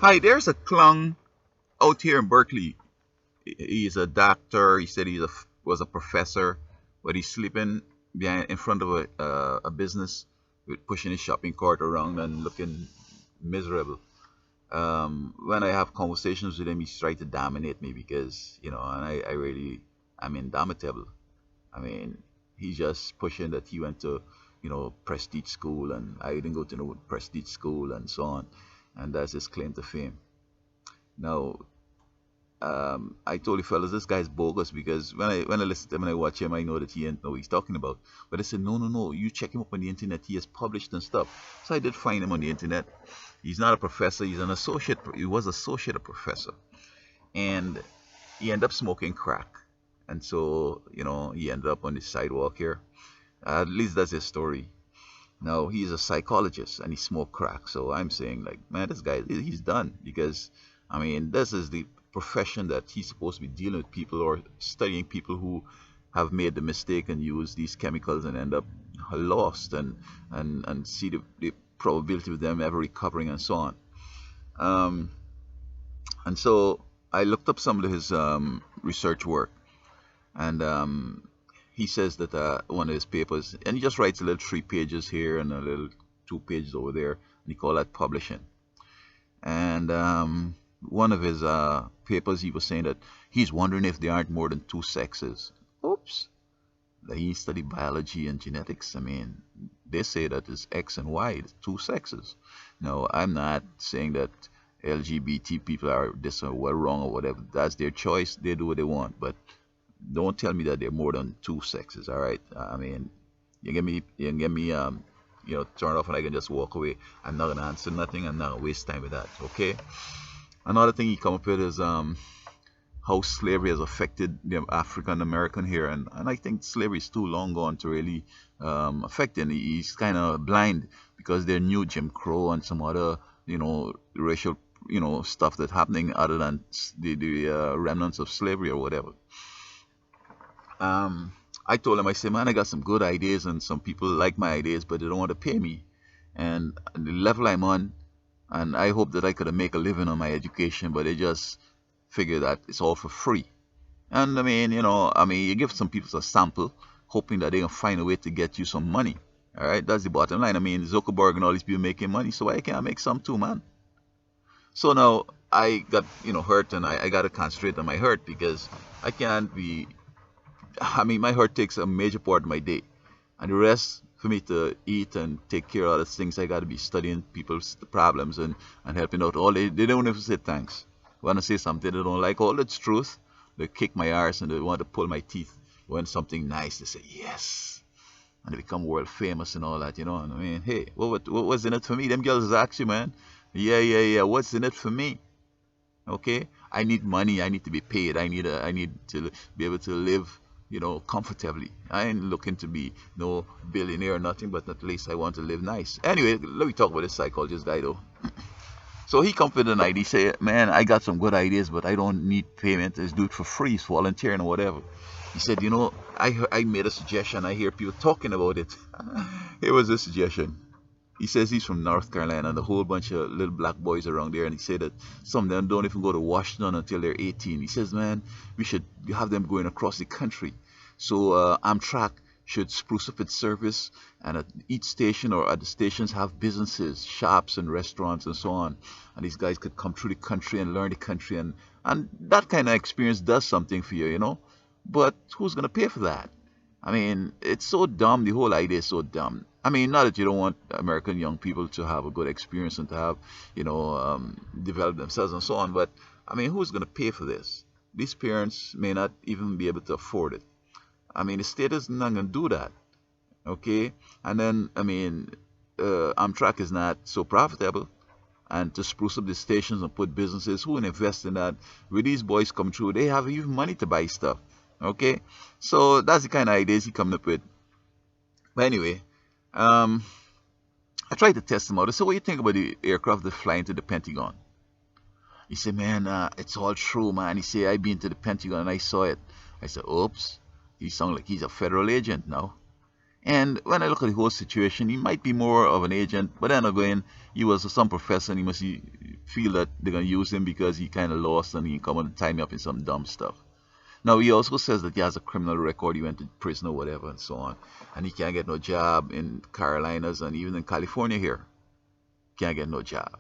Hi, there's a clown out here in Berkeley. He's a doctor. He said was a professor, but he's sleeping behind in front of a business with pushing his shopping cart around and looking miserable. When I have conversations with him, he's trying to dominate me because and I really I'm indomitable. I mean, he's just pushing that he went to prestige school and I didn't go to no prestige school and so on, and that's his claim to fame. Now, I told you fellas, this guy's bogus because when I listen to him and I watch him, I know that he ain't know what he's talking about. But I said, no, no, no, you check him up on the internet. He has published and stuff. So I did find him on the internet. He's not a professor. He's an associate. He was associate professor, and he ended up smoking crack. And so he ended up on the sidewalk here. At least that's his story. Now he's a psychologist and he smoked crack. So I'm saying like, man, this guy he's done because I mean this is the profession that he's supposed to be dealing with people or studying people who have made the mistake and use these chemicals and end up lost and see the probability of them ever recovering and so on. Um, and so I looked up some of his research work and he says that one of his papers, and he just writes a little 3 pages here and a little 2 pages over there, and he call that publishing. And one of his papers, he was saying that he's wondering if there aren't more than two sexes. Oops. That he studied biology and genetics. I mean, they say that it's X and Y, it's two sexes. Now, I'm not saying that LGBT people are this or well wrong or whatever. That's their choice. They do what they want. But don't tell me that there are more than two sexes. All right. I mean, you can get me turn off and I can just walk away. I'm not gonna answer nothing. I'm not gonna waste time with that. Okay. Another thing he come up with is how slavery has affected the African American here, and I think slavery is too long gone to really affect him. He's kind of blind because they knew Jim Crow and some other racial stuff that's happening other than the remnants of slavery or whatever. I told him, I said, man, I got some good ideas and some people like my ideas, but they don't want to pay me. And the level I'm on, and I hope that I could make a living on my education, but they just figure that it's all for free. And I mean, you give some people a sample, hoping that they can find a way to get you some money. All right, that's the bottom line. I mean, Zuckerberg and all these people making money, so why can't I make some too, man? So now I got hurt, and I got to concentrate on my hurt because I can't be. I mean, my hurt takes a major part of my day, and the rest for me to eat and take care of other things, I got to be studying people's problems and helping out. All they don't even say thanks. Want to say something they don't like, all that's truth. They kick my arse and they want to pull my teeth. When something nice, they say yes, and they become world famous and all that. And I mean, hey, what was in it for me? Them girls ask you, man. Yeah, yeah, yeah. What's in it for me? Okay, I need money. I need to be paid. I need to be able to live comfortably. I ain't looking to be no billionaire or nothing, but at least I want to live nice. Anyway, let me talk about this psychologist guy though. So he come with an idea, say, man, I got some good ideas, but I don't need payment. Let's do it for free, it's volunteering or whatever. He said, I made a suggestion. I hear people talking about it. Here was a suggestion. He says he's from North Carolina and a whole bunch of little black boys around there. And he said that some of them don't even go to Washington until they're 18. He says, man, we should have them going across the country. So Amtrak should spruce up its service, and at each station or at the stations have businesses, shops and restaurants and so on. And these guys could come through the country and learn the country, and that kind of experience does something for you. But who's gonna pay for that? I mean, it's so dumb. The whole idea is so dumb. I mean, not that you don't want American young people to have a good experience and to have, develop themselves and so on, but I mean, who's going to pay for this? These parents may not even be able to afford it. I mean, the state is not going to do that, okay? And then, I mean, Amtrak is not so profitable. And to spruce up the stations and put businesses who will invest in that. With these boys come through, they have even money to buy stuff. Okay, so that's the kind of ideas he coming up with. But anyway, um, I tried to test him out. I said, "What do you think about the aircraft that fly into the Pentagon?" He said, "Man, it's all true, man." He said, "I've been to the Pentagon and I saw it." I said, "Oops." He sounds like he's a federal agent now. And when I look at the whole situation, he might be more of an agent, but then again, he was some professor and he must feel that they're going to use him because he kind of lost and he can come and tie me up in some dumb stuff. Now, he also says that he has a criminal record, he went to prison or whatever and so on, and he can't get no job in Carolinas and even in California here. Can't get no job.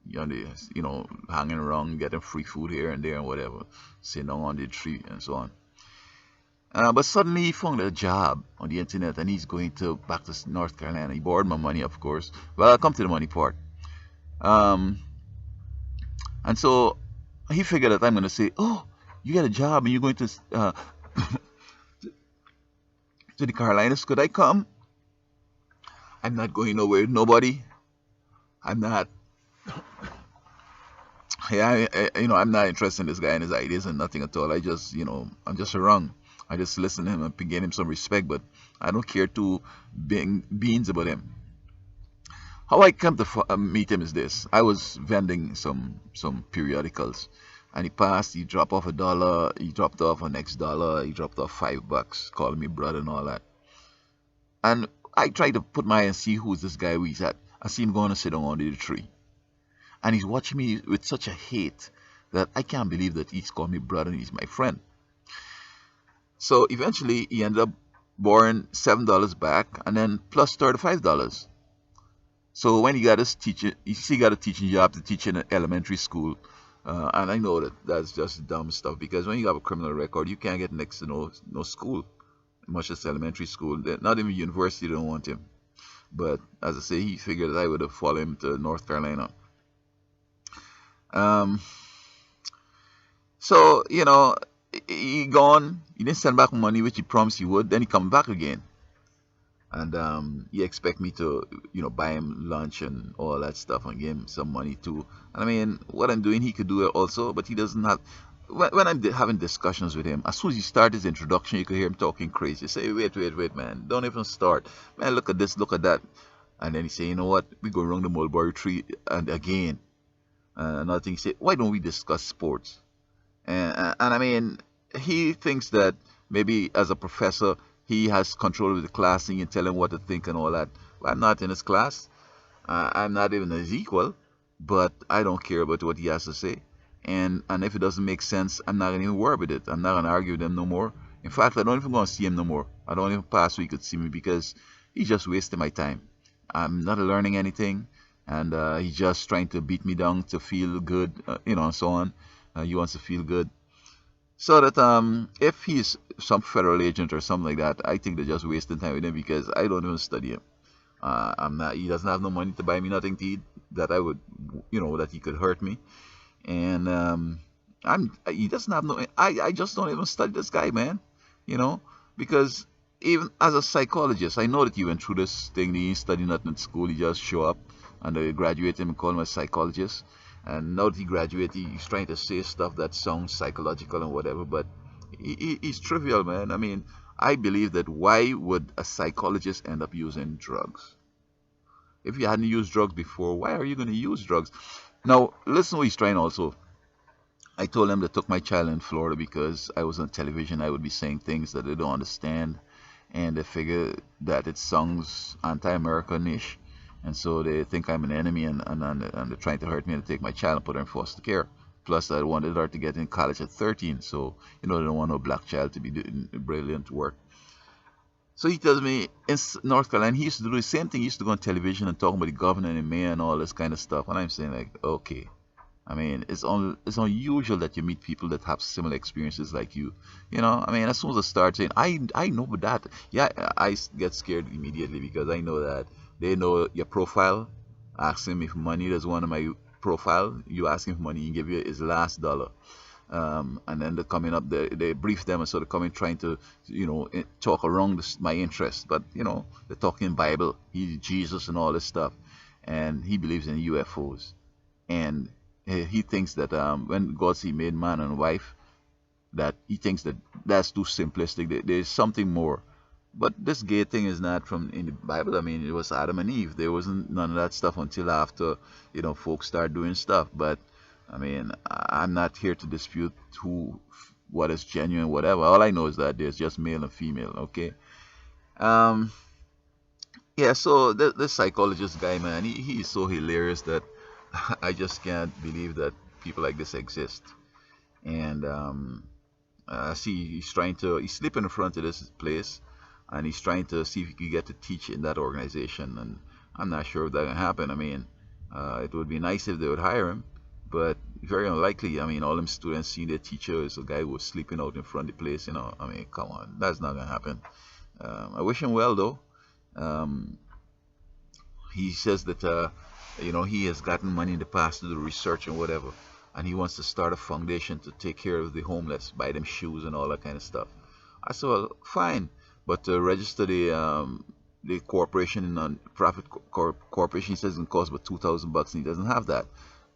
You know, hanging around, getting free food here and there and whatever, sitting down on the tree and so on. But suddenly he found a job on the internet and he's going to back to North Carolina. He borrowed my money, of course. Well, I'll come to the money part. Um, and so he figured that I'm going to say, "Oh, you get a job and you're going to the Carolinas. Could I come?" I'm not going nowhere with nobody. I'm not. Yeah, I'm not interested in this guy and his ideas and nothing at all. I'm just around. I just listen to him and gain him some respect, but I don't care two beans about him. How I come to meet him is this: I was vending some periodicals, and he passed. He dropped off $1. He dropped off a next dollar. He dropped off $5, calling me brother and all that. And I tried to put my eye and see who's this guy. Who he's at. I see him going to sit down under the tree, and he's watching me with such a hate that I can't believe that he's called me brother and he's my friend. So eventually he ended up borrowing $7 back and then plus $35. So when he got his teaching, he got a teaching job to teach in an elementary school. And I know that that's just dumb stuff because when you have a criminal record, you can't get next to no school, much as elementary school. Not even university don't want him. But as I say, he figured that I would have followed him to North Carolina. Um, so, he gone. He didn't send back money, which he promised he would. Then he come back again. And he expect me to, buy him lunch and all that stuff and give him some money too. And I mean, what I'm doing, he could do it also, but he doesn't have. When I'm having discussions with him, as soon as he starts his introduction, you could hear him talking crazy. Say, wait, man, don't even start. Man, look at this, look at that. And then he say, you know what, we go around the mulberry tree and again. Another thing, he say, why don't we discuss sports? And I mean, he thinks that maybe as a professor, he has control of the class and you tell him what to think and all that. Well, I'm not in his class. I'm not even his equal, but I don't care about what he has to say. And if it doesn't make sense, I'm not going to even worry with it. I'm not going to argue with him no more. In fact, I don't even go to see him no more. I don't even pass so he could see me because he's just wasting my time. I'm not learning anything, and he's just trying to beat me down to feel good, and so on. He wants to feel good. So that if he's some federal agent or something like that, I think they're just wasting time with him because I don't even study him. I'm not. He doesn't have no money to buy me nothing to eat that I would, that he could hurt me. And he doesn't have no. I just don't even study this guy, man. Because even as a psychologist, I know that he went through this thing. He didn't study nothing at school. He just show up and they graduate him and call him a psychologist. And now that he graduated, he's trying to say stuff that sounds psychological and whatever, but he's trivial, man. I mean, I believe that why would a psychologist end up using drugs? If you hadn't used drugs before, why are you going to use drugs? Now, listen what he's trying also. I told him they took my child in Florida because I was on television. I would be saying things that they don't understand, and they figure that it sounds anti-American-ish. And so they think I'm an enemy and they're trying to hurt me and take my child and put her in foster care. Plus, I wanted her to get in college at 13, so, they don't want no black child to be doing brilliant work. So he tells me in North Carolina, he used to do the same thing. He used to go on television and talk about the governor and the mayor and all this kind of stuff. And I'm saying, like, okay. I mean, it's unusual that you meet people that have similar experiences like you. I mean, as soon as I start saying, I know that. Yeah, I get scared immediately because I know that they know your profile. Ask him if money is one of my profile. You ask him for money, he give you his last dollar. And then they're coming up, they brief them, and so they're coming trying to, talk around my interest. But, they're talking Bible, Jesus and all this stuff. And he believes in UFOs. And he thinks that when God he made man and wife, that he thinks that that's too simplistic. There's something more. But this gay thing is not from in the Bible. I mean, it was Adam and Eve. There wasn't none of that stuff until after, folks start doing stuff. But I mean, I'm not here to dispute what is genuine, whatever. All I know is that there's just male and female, okay? Um, yeah, so this psychologist guy, man, he's so hilarious that I just can't believe that people like this exist. And see, he's sleeping in front of this place, and he's trying to see if he can get to teach in that organization. And I'm not sure if that can happen. I mean, it would be nice if they would hire him, but very unlikely. I mean, all them students see their teacher is a guy who was sleeping out in front of the place. You know, I mean, come on, that's not gonna happen. I wish him well though. Um, he says that he has gotten money in the past to do research and whatever, and he wants to start a foundation to take care of the homeless, buy them shoes and all that kind of stuff. I said, well, fine, but to register the corporation in non-profit corporation, he says it costs about $2,000, and he doesn't have that.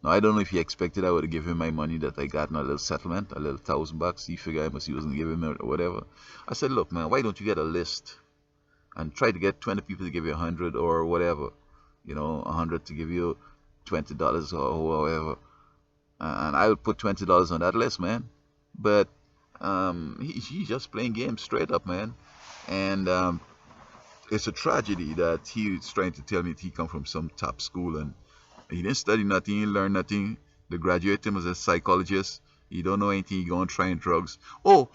Now I don't know if he expected I would give him my money that I got in a little settlement, a little $1,000. He figured I must he wasn't giving me or whatever. I said, look, man, why don't you get a list and try to get 20 people to give you 100 or whatever, 100 to give you $20 or whatever, and I would put $20 on that list, man. But he's just playing games straight up, man. And it's a tragedy that he's trying to tell me that he come from some top school and he didn't study nothing, he didn't learn nothing. They graduated him as a psychologist. He don't know anything. He going trying drugs. Oh,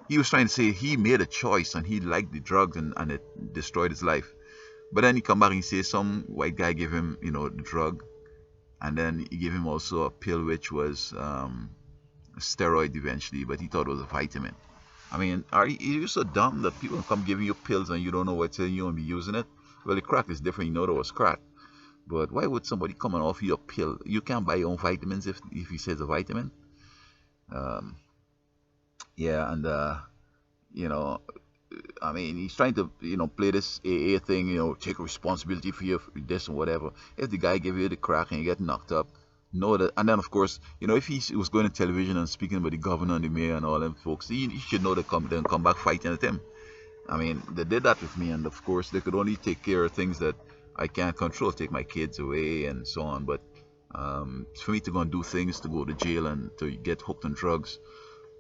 he was trying to say he made a choice and he liked the drugs and it destroyed his life. But then he come back and he say some white guy gave him, the drug, and then he gave him also a pill which was a steroid eventually, but he thought it was a vitamin. I mean, are you so dumb that people come giving you pills and you don't know what's in you and be using it? Well, the crack is different. You know there was crack. But why would somebody come and offer you a pill? You can't buy your own vitamins if he says a vitamin. Um, yeah, and you know, I mean, he's trying to play this AA thing. Take responsibility for your for this and whatever. If the guy give you the crack and you get knocked up, know that. And then of course, if he was going to television and speaking about the governor and the mayor and all them folks, he should know they come back fighting at him. I mean, they did that with me, and of course, they could only take care of things that I can't control, take my kids away and so on. But for me to go and do things, to go to jail and to get hooked on drugs,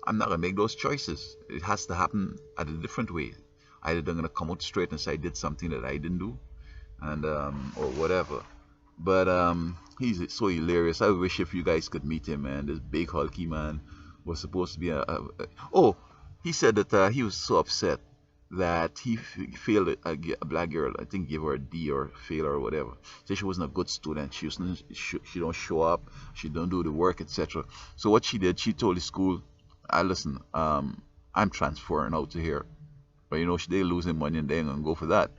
I'm not gonna make those choices. It has to happen at a different way. Either they're gonna come out straight and say I did something that I didn't do, and or whatever. But he's so hilarious. I wish if you guys could meet him, man. This big hulky man was supposed to be oh, he said that he was so upset that he failed a black girl. I think give her a D or fail or whatever. Said she wasn't a good student. She don't show up. She don't do the work, etc. So what she did, she told the school, "I listen. I'm transferring out to here." But they losing money and they ain't gonna go for that.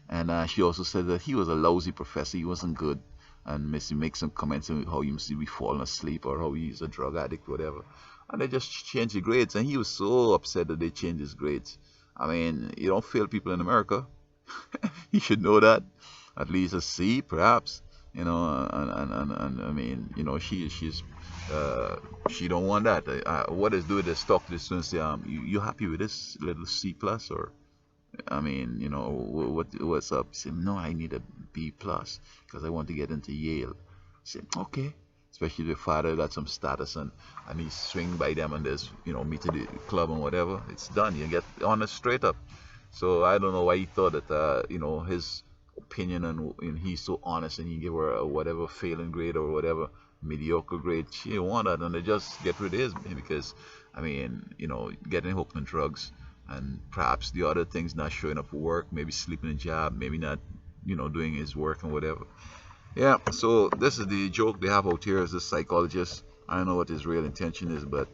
And she also said that he was a lousy professor. He wasn't good. And Missy makes some comments on how he must be falling asleep or how he's a drug addict, whatever. And they just changed the grades. And he was so upset that they changed his grades. I mean, you don't fail people in America. He should know that. At least a C, perhaps. And I mean, she don't want that. What is do is talk to the students, say, you happy with this little C plus or I mean, what's up? He said, no, I need a B plus because I want to get into Yale. I said, okay. Especially the father got some status and he swing by them and there's, meet at the club and whatever. It's done. You get on it straight up. So I don't know why he thought that, his opinion and he's so honest and he give her a whatever failing grade or whatever mediocre grade. She didn't want that and they just get rid of his because, I mean, getting hooked on drugs and perhaps the other things not showing up for work, maybe sleeping in a job, maybe not, doing his work and whatever. Yeah, so this is the joke they have out here as a psychologist. I don't know what his real intention is, but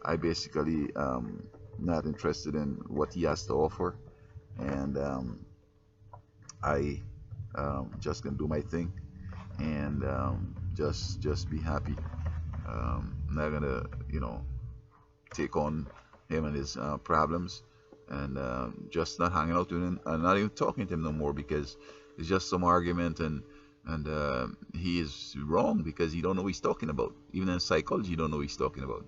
I basically not interested in what he has to offer, and I just gonna do my thing and just be happy. I'm not gonna take on him and his problems and just not hanging out with him and not even talking to him no more because it's just some argument and he is wrong because he don't know what he's talking about. Even in psychology, you don't know what he's talking about.